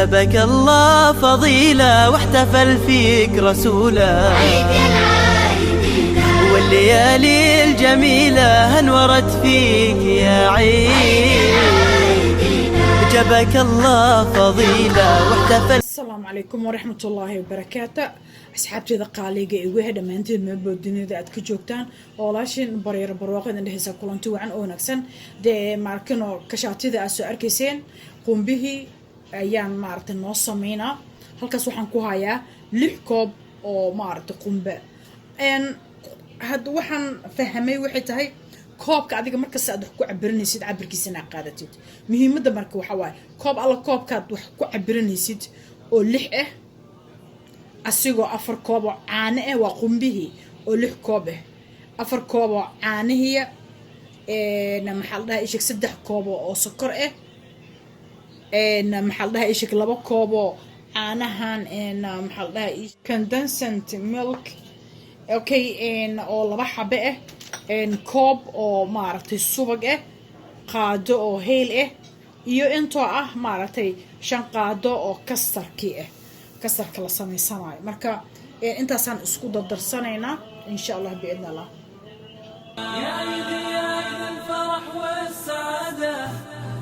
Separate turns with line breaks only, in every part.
جابك الله فضيلة واحتفل فيك رسوله، والليالي الجميلة انورت فيك يا عيد، جابك الله فضيلة واحتفل.
السلام عليكم ورحمة الله وبركاته. أصحابتي قاليقة إيوه دمانتين مبو الدنيا دا أدك جوكتان ولاشين برير برواقة إن هسا كلانتو عن أونكسن دي ماركنو كشاتي دا أسو أركيسين قوم به أيان مارتن نوصا مينا هالكاس وحان كوهايا لحكوب أو مارت قوم به إن هاد وحان فهمي وحيتهاي كوبka adiga marka saad wax ku cabiranaysid cabirkiisana qaadatid muhiimada marka waxa waay koob alla koobkaad wax ku cabiranaysid oo 6 ah asigoo 4 koob oo caano ah waa qumbihi oo 6 koob ah 4 koob oo caanihiya maxal dhahay ishik 3 koob oo sokor ah maxal dhahay ishik 2 koob oo caanahan maxal dhahay condensed milk okay oo 2 xabe ah كوب أو مارتي سوبج قادو أو هيل iyo intoo ah maartay shan qaado oo kastarkii kastarka la sameysanayo marka intaasaan isku dardarsanayna insha Allah biidna Allah
يا عيد الفرح والسعادة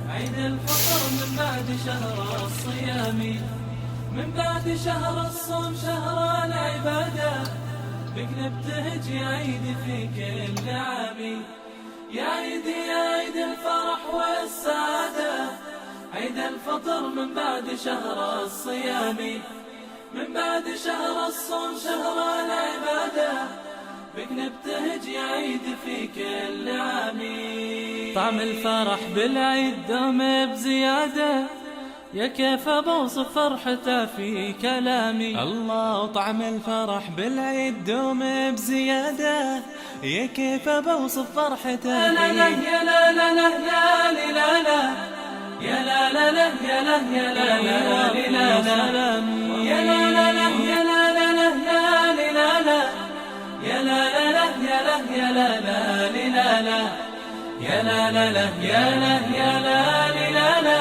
عيد الفطر من بعد شهر الصيام من بعد شهر الصوم شهر العبادة بك نبتهج يا عيدي في كل عامي يا عيدي يا عيد الفرح والسعادة عيد الفطر من بعد شهر الصيام من بعد شهر الصوم شهر العبادة بك نبتهج يا عيدي في كل عامي طعم الفرح بالعيد دوم بزيادة يا كيف بوصف فرحته في كلامي الله طعم الفرح بالعيد دوم بزيادة يا كيف بوصف فرحته يا لا لا يا لا لا لا لا لا يا لا لا لا يا لا يا لا لا لا يا لا لا لا يا لا لا لا لا يا لا لا لا يا لا يا لا لا يا لا لا لا يا لا يا لا لا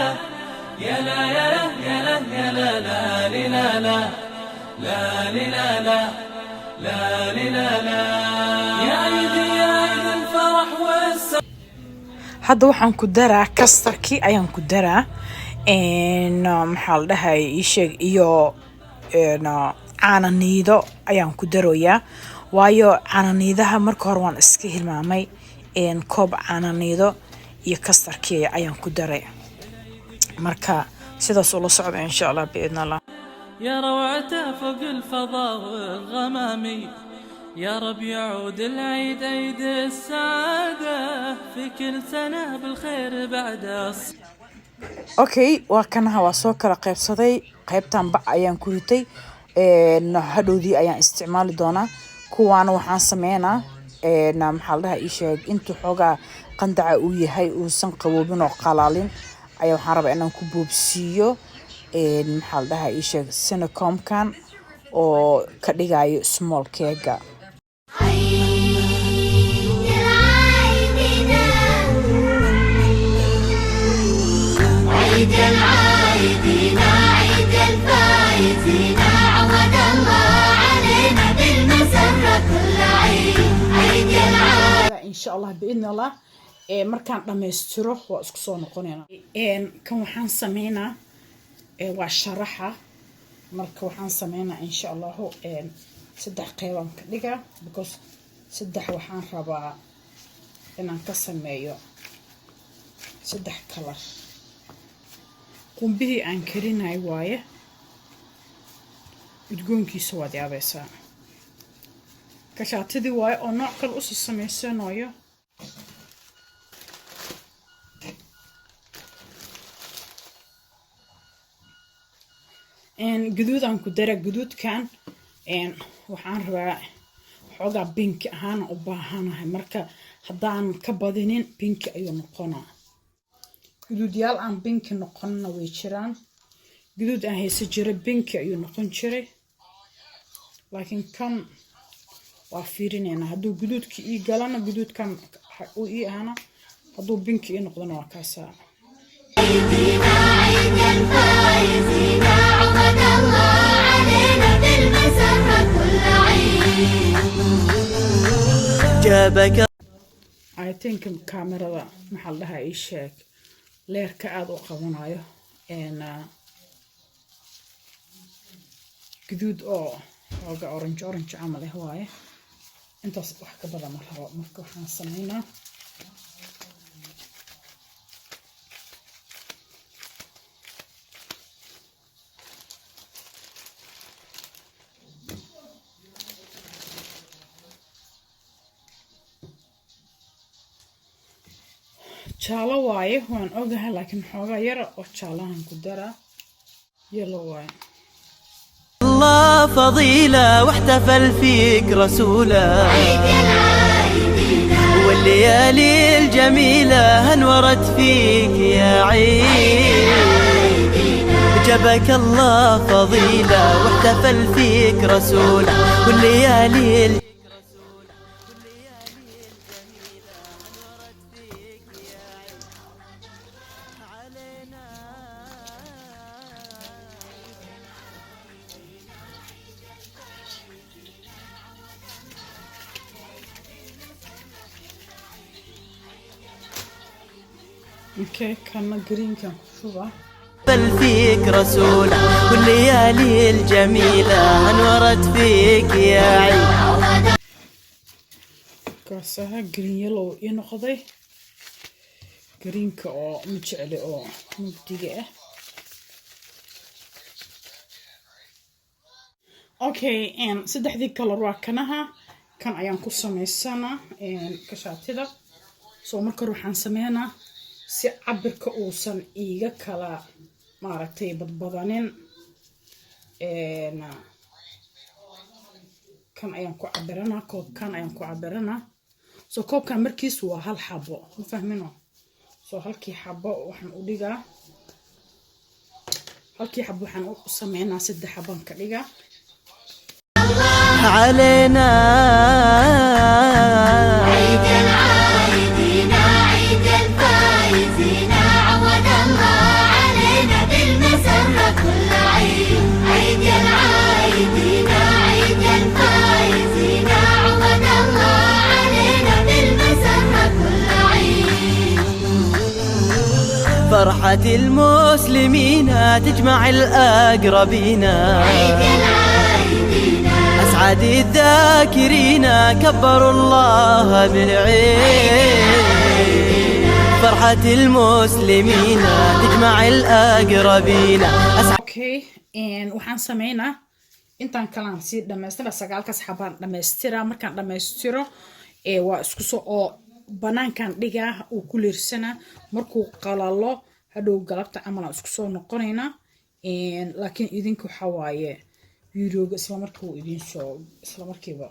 يا لا يا لا يا لا يا لا لا لا لا لا لا لا لا يا عيدي يا عيد الفرح والسعادة
hadda waxaan ku daraa kastarkii ayaan ku daraa maxaa la dhahay isheeg iyo caananiido ayaan ku daroyaa waayo caananiidaha marka hore waan iska hilmaamay koob caananiido iyo kastarkii ayaan ku daray marka sidaas ula socda insha Allah biidna Allah
يا روعته فوق الفضاء والغمامي يا رب يعود العيد عيد السعادة في كل سنة بالخير بعد
okay waa kanaha waa soo kala qaybsaday qaybtan bac ayaan ku ritay hadhoodii ayaan isticmaali doonaa kuwaana waxaan sameynaa maxaa la dhahay isheeg inta xoogaa qandaca uu yahay uusan qaboobin oo qalaalin ayaa waxaan rabaa inaan ku boobsiiyo maxaa la dhahay isheeg Senekomkan oo ka dhigayo small cake
عيد العايدين عيد الفايزين عود الله علينا بالمسرة كل عيد عيد العايدين
إن شاء الله بإذن الله markaan dhameystiro waa isku soo noqonaynaa kan waxaan sameynaa waa sharaxa marka waxaan sameynaa insha Allah 3 qeybaan ka dhigaa because 3 waxaan rabaa inaan ka sameeyo 3 color qumbihii aan karinay waaye udgoonkiisa waad yaabaysaa kashaatidii waaye oo nooc kale u sameysanayo guduud aan ku dara guduudkan waxaan rabaa xoogaa pink ahaan u baahanahay marka haddaan ka badinin pink ayuu noqonaa guduudyaal aan pink noqonna way jiraan guduud aan haysa jiray pink ayuu noqon jiray laakiin kan waa fiirinaynaa hadduu guduudka ii galana guduudkan uu ii ahana hadduu pink ii noqdona waa kaasaa
عيد الفايزين عود الله علينا بالمسرة كل عيد.
جابك
I think kamerada maxaa la dhahaa ii sheeg leerka aad u qabanayo gaduud oo xooga orange camal ah waaye intaas wax ka badan ma rabo marka waxaan sameynaa jaalo waaye waan ogahay laakiin xoogaa yar oo jaalahan ku dara yellow waaye
الله فضيلة واحتفل فيك رسوله والليالي الجميلة انورت فيك يا عيد جبك الله فضيلة واحتفل فيك رسوله والليالي
اوكي كان جرين كان شوفه
فيك رسوله والليالي الجميلة انورت فيك يا عيد
كاسها جرين يلو ينقضي جرين كأو مجعلي أو مبتدئة اوكي ان سدح دي كلر واكنها كان ايان كو سميسانا ان كشاتيدا سو marka ruuxan sameeyna si cabirka uusan iiga kala maaragtay badbadanin kan ayaan ku cabirana koobkan ayaan ku cabirana soo koobkan markiis waa hal xabo ma fahmino soo halkii xabo waxaan u dhigaa halkii xabo waxaan u sameeynaa 3 xabaan ka dhigaa
علينا
عيد العايدين عيد الفايزين عود الله علينا بالمسرة كل عيد. عيد العايدين عيد الفايزين عود الله علينا بالمسرة كل عيد.
فرحة المسلمين تجمع الأقربين
عيد العايدين
أسعد الذاكرين كبروا الله بالعيد فرحة المسلمين تجمع الأقربين
اوكي ان waxaan sameeynaa intaan kalaan si dhameystira 9 xabaan dhameystira markaan dhameystiro waa isku soo oo banaankan dhigaa uu ku leersana markuu qalalo hadhow galabta camal isku soo noqonayna laakiin idinku waxa waaye videoga isla markuu idin soo isla markiiba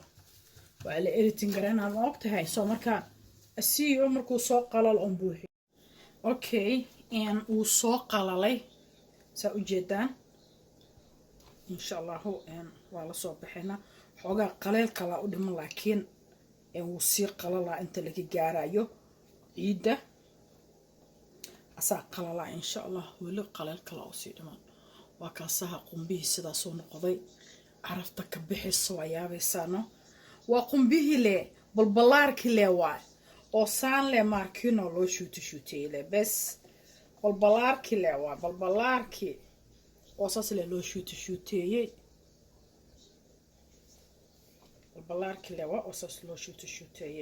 waa la editing garanaa ma ogtahay soo marka asiyo markuu soo qalal on buuxi okay uu soo qalalay saa u jeedaan insha Allah waa la soo bixina xoogaa qaleel kala u dhiman laakiin uu sii qalalaa inta laga gaarayo ciida asaa qalalaa insha Allah weli qaleel kala u sii dhiman waa kaasaha qumbihi sidaas soo noqday carafta ka bixisa waa yaabaysaano waa qumbihii le balbalaarkii le waa oo saan le markino loo shuutay le bes balbalaarkii le waa balbalaarkii oo saas le loo shuutay balbalaarkii le waa oo saas loo shuutay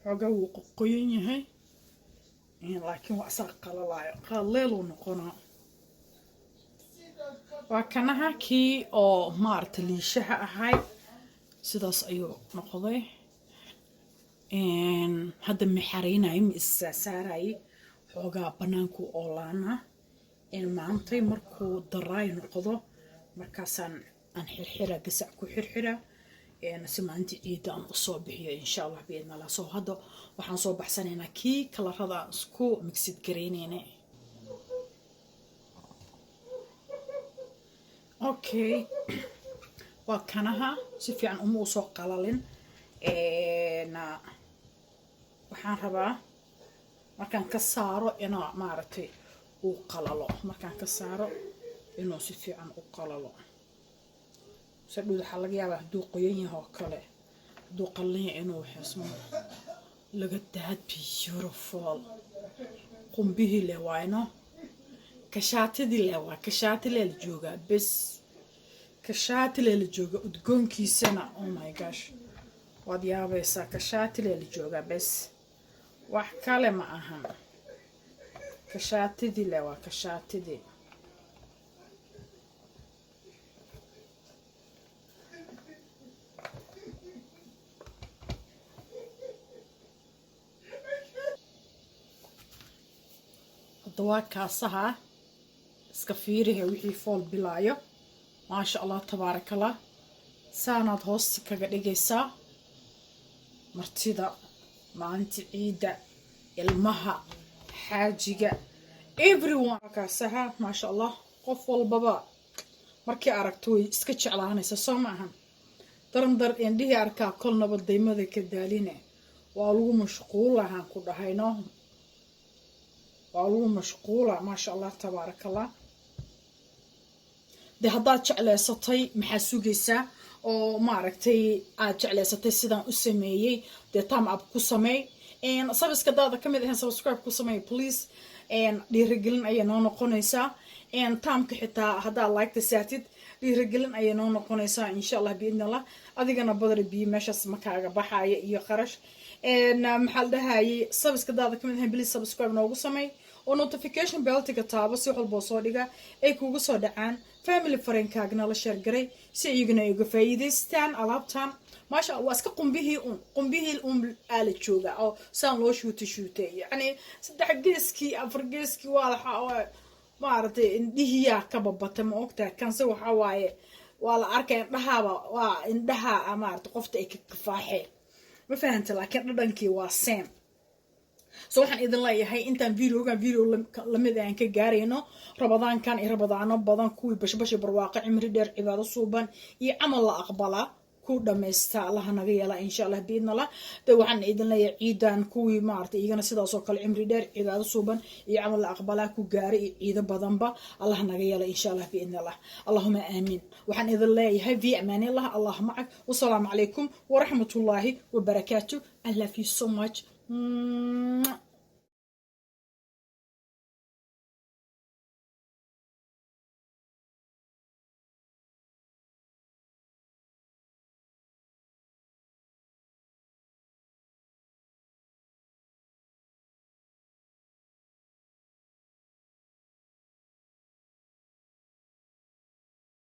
xogaa wuu qoyan yahay laakiin waa asaa qalalaayo qalleeluu noqonaa waa kanaha kii oo maaragta liishaha ahay sidaas ayuu noqday hadda maxareynayo ma issaarayay xoogaa banaanku oolaana maantay markuu daraay noqdo markaasaan aan xirxira gasac ku xirxira si maalintii ciida aan usoo bixiyo insha Allah biidna Allah soo hadda waxaan soo baxsanaynaa kii kalarada isku mixid gareynayna okay waa kanaha si fiican uma soo qalalin waxaan rabaa markaan ka saaro inuu maaragtay uu qalalo markaan ka saaro inuu si fiican u qalalo saduu waxa laga yaabaa haduu qoyan yahay oo kale haduu qallan yahay inuu xismo laga daad beautiful qumbihii le waayno kashaatidii le waa kashaati le la joogaa bes kashaati le la jooga udgoonkiisana oh my gosh waad yaabaysaa kashaati le la joogaa bes wax kale ma ahan kashaatidii le waa kashaatidii waa kaasaha iska fiiriha wixii fool bilaayo maasha allah tabaarakallah saanaad hoosta kaga dhigaysaa martida maalinta ciida ilmaha xaajiga everyone kaasaha maasha allah qof walbaba markii aragto way iska jeclaanaysa soo maahan dar indhihii arkaa kolnaba daymada ka daaline waa lagu mashquulahaan ku dhahayno waa lagu mashquula maasha allah tabaarakallah de haddaad jecleysatay maxaa sugaysaa oo maaragtay aad jecleysatay sidaan u sameeyey dee time up ku sameey sabiska daada ka mid ahayn subscribe ku sameey please dhiirigelin ayay noo noqonaysaa taamka xitaa haddaad like-ta saatid dhiirigelin ayay noo noqonaysaa insha allah biidni allah adigana badar biyo meeshaas makaaga baxaya iyo qarash maxaa la dhahayay sabiska daada ka mid ahayn please subscribe noogu sameey oo notification bell-tiga taabo si walboo soo dhiga ay kugu soo dhacaan family friend-kaagna la share garay si iyaguna ay uga faa'iidaystaan alaabtan maasha allah waa iska qumbihii aala jooga oo saan loo shuutay yacni 3 geeskii 4 geeskii waa laxa maaragtay indhihiyaa ka babata ma ogtahay kanse waxaa waaye waa la arkay indhahaaba waa indhaha maaragtay qofta ay ka kafaaxeen ma fahanta laakiin dhadhankii waa same so waxaan idin leeyahay intaan video lamid aan ka gaarayno rabadaankan iyo rabadaano badan kuwii bashbash barwaaqo cimri dheer cibaado suuban iyo camal la aqbala ku dhamaysta allah naga yeela insha allah biidna allah de waxaan idin leeyahay ciidan kuwii maartay igana sidaas oo kale cimri dheer cibaado suuban iyo camal la aqbala ku gaaray ciido badanba allah naga yeela insha allah biidna allah allahumma aamin waxaan idin leeyahay fi amaan allah allah ma'ak wa salaamu alaykum wa rahmatullahi wa barakatuh I love you so much.